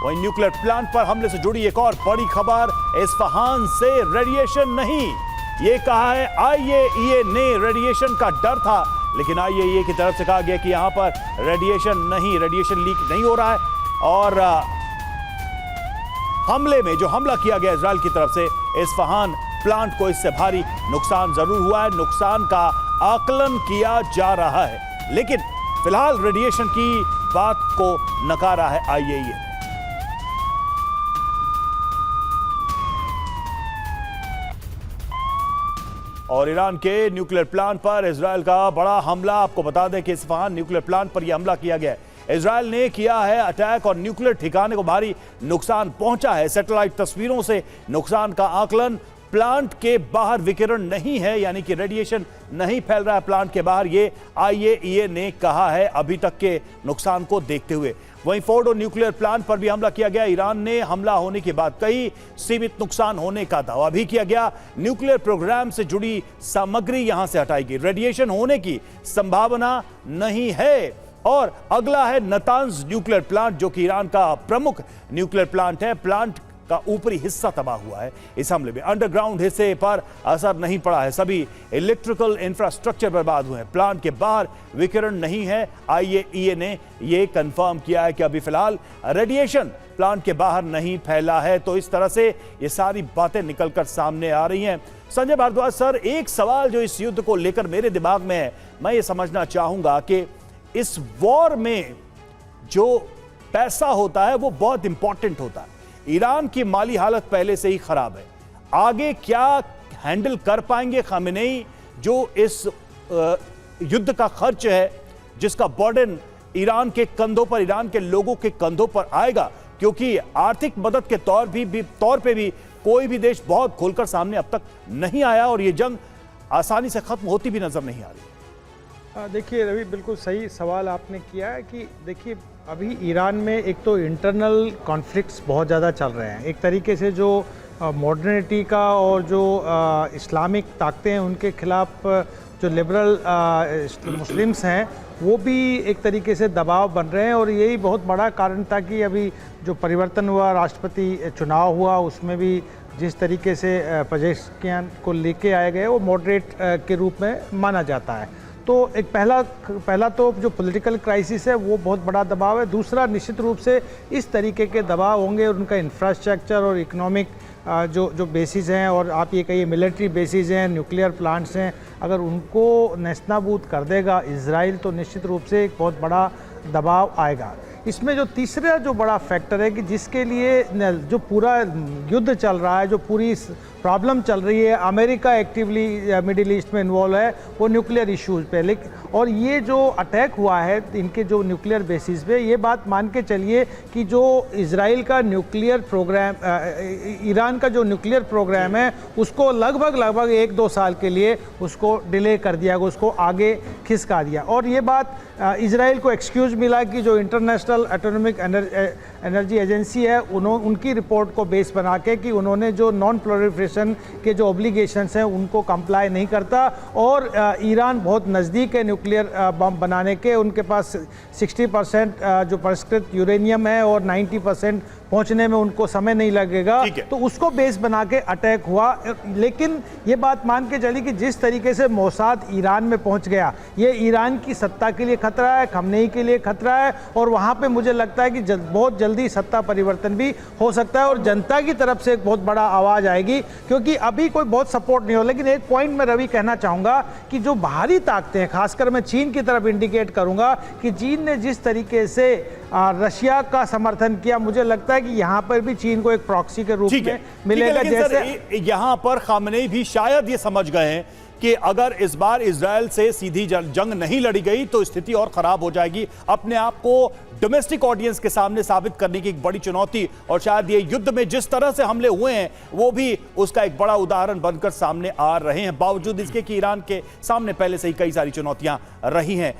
वहीं nuclear plant पर हमले से जुड़ी एक और बड़ी खबर, इस्फहान से रेडिएशन नहीं, ये कहा है आईएईए ने। रेडिएशन का डर था, लेकिन आईएईए की तरफ से कहा गया कि यहां पर रेडिएशन नहीं, रेडिएशन लीक नहीं हो रहा है। और हमले में जो हमला किया गया इजराइल की तरफ से इस्फहान प्लांट को, इससे भारी नुकसान जरूर हुआ है। नुकसान का आकलन किया जा रहा है, लेकिन फिलहाल रेडिएशन की बात को नकारा है आईएईए। और ईरान के न्यूक्लियर प्लांट पर इजराइल का बड़ा हमला। आपको बता दें कि इस्फहान न्यूक्लियर प्लांट पर यह हमला किया गया है, इजराइल ने किया है अटैक और न्यूक्लियर ठिकाने को भारी नुकसान पहुंचा है। सैटेलाइट तस्वीरों से नुकसान का आकलन, प्लांट के बाहर विकिरण नहीं है, यानी कि रेडिएशन नहीं फैल रहा है प्लांट के बाहर, ये आईएईए ने कहा है अभी तक के नुकसान को देखते हुए। वहीं फोर्डो न्यूक्लियर प्लांट पर भी हमला किया गया। ईरान ने हमला होने के बाद कई सीमित नुकसान होने का दावा भी किया गया। न्यूक्लियर प्रोग्राम से जुड़ी सामग्री यहां से हटाई गई, रेडिएशन होने की संभावना नहीं है। और अगला है नतांज न्यूक्लियर प्लांट, जो कि ईरान का प्रमुख न्यूक्लियर प्लांट है। प्लांट का ऊपरी हिस्सा तबाह हुआ है इस हमले में, अंडरग्राउंड हिस्से पर असर नहीं पड़ा है, सभी इलेक्ट्रिकल इंफ्रास्ट्रक्चर बर्बाद हुए हैं। प्लांट के बाहर विकिरण नहीं है। आईएईए ने यह कंफर्म किया है कि अभी फिलहाल रेडिएशन प्लांट के बाहर नहीं फैला है। तो इस तरह से ये सारी बातें निकलकर सामने आ रही हैं। संजय भारद्वाज सर, एक सवाल जो इस युद्ध को लेकर मेरे दिमाग में है, मैं ये समझना चाहूंगा कि इस वॉर में जो पैसा होता है वो बहुत इंपॉर्टेंट होता है। ईरान की माली हालत पहले से ही खराब है, आगे क्या हैंडल कर पाएंगे खामेनेई? जो इस युद्ध का खर्च है, जिसका बर्डन ईरान के कंधों पर, ईरान के लोगों के कंधों पर आएगा, क्योंकि आर्थिक मदद के तौर पे भी कोई भी देश बहुत खोलकर सामने अब तक नहीं आया और ये जंग आसानी से खत्म होती भी नजर नहीं आ रही। देखिए रवि, बिल्कुल सही सवाल आपने किया है कि देखिए अभी ईरान में एक तो इंटरनल कॉन्फ्लिक्ट्स बहुत ज़्यादा चल रहे हैं। एक तरीके से जो मॉडर्निटी का और जो इस्लामिक ताकतें हैं उनके खिलाफ जो लिबरल मुस्लिम्स हैं वो भी एक तरीके से दबाव बन रहे हैं। और यही बहुत बड़ा कारण था कि अभी जो परिवर्तन हुआ, राष्ट्रपति चुनाव हुआ, उसमें भी जिस तरीके से पेजेश्कियान को लेके आए गए वो मॉडरेट के रूप में माना जाता है। तो एक पहला तो जो पॉलिटिकल क्राइसिस है वो बहुत बड़ा दबाव है। दूसरा, निश्चित रूप से इस तरीके के दबाव होंगे और उनका इंफ्रास्ट्रक्चर और इकोनॉमिक जो बेसिस हैं, और आप ये कहिए मिलिट्री बेसिस हैं, न्यूक्लियर प्लांट्स हैं, अगर उनको नेस्तनाबूद कर देगा इजराइल तो निश्चित रूप से एक बहुत बड़ा दबाव आएगा। इसमें जो तीसरा जो बड़ा फैक्टर है कि जिसके लिए जो पूरा युद्ध चल रहा है, जो पूरी प्रॉब्लम चल रही है, अमेरिका एक्टिवली मिडिल ईस्ट में इन्वॉल्व है, वो न्यूक्लियर इश्यूज़ पे। लेकिन और ये जो अटैक हुआ है इनके जो न्यूक्लियर बेसिस पे, ये बात मान के चलिए कि जो इजराइल का न्यूक्लियर प्रोग्राम, ईरान का जो न्यूक्लियर प्रोग्राम है उसको लगभग 1-2 साल के लिए उसको डिले कर दिया गया, उसको आगे खिसका दिया। और ये बात इजराइल को एक्सक्यूज़ मिला कि जो इंटरनेशनल एटॉमिक एनर्जी एजेंसी है उनकी रिपोर्ट को बेस बना के कि उन्होंने जो नॉन प्रोलिफरेशन के जो ऑब्लिगेशंस हैं उनको कंप्लाई नहीं करता, और ईरान बहुत नज़दीक है न्यूक्लियर बम बनाने के। उनके पास 60% जो परिष्कृत यूरेनियम है और 90% पहुंचने में उनको समय नहीं लगेगा। तो उसको बेस बना के अटैक हुआ। लेकिन ये बात मान के चली कि जिस तरीके से मोसाद ईरान में पहुंच गया, ये ईरान की सत्ता के लिए खतरा है, खमनेई के लिए खतरा है, और वहां पे मुझे लगता है कि बहुत जल्दी सत्ता परिवर्तन भी हो सकता है और जनता की तरफ से एक बहुत बड़ा आवाज आएगी, क्योंकि अभी कोई बहुत सपोर्ट नहीं हो। लेकिन एक पॉइंट मैं रवि कहना चाहूंगा कि जो बाहरी ताकतें हैं, खासकर मैं चीन की तरफ इंडिकेट करूंगा कि चीन ने जिस तरीके से रशिया का समर्थन किया, मुझे लगता है कि यहाँ पर भी चीन को एक प्रॉक्सी के रूप में मिलेगा। जैसे यहाँ पर खामेनेई भी शायद ये समझ गए हैं कि अगर इस बार इजराइल से सीधी जंग नहीं लड़ी गई तो स्थिति और खराब हो जाएगी। अपने आप को डोमेस्टिक ऑडियंस के सामने साबित करने की एक बड़ी चुनौती, और शायद ये युद्ध में जिस तरह से हमले हुए हैं वो भी उसका एक बड़ा उदाहरण बनकर सामने आ रहे हैं, बावजूद इसके कि ईरान के सामने पहले से ही कई सारी चुनौतियां रही हैं।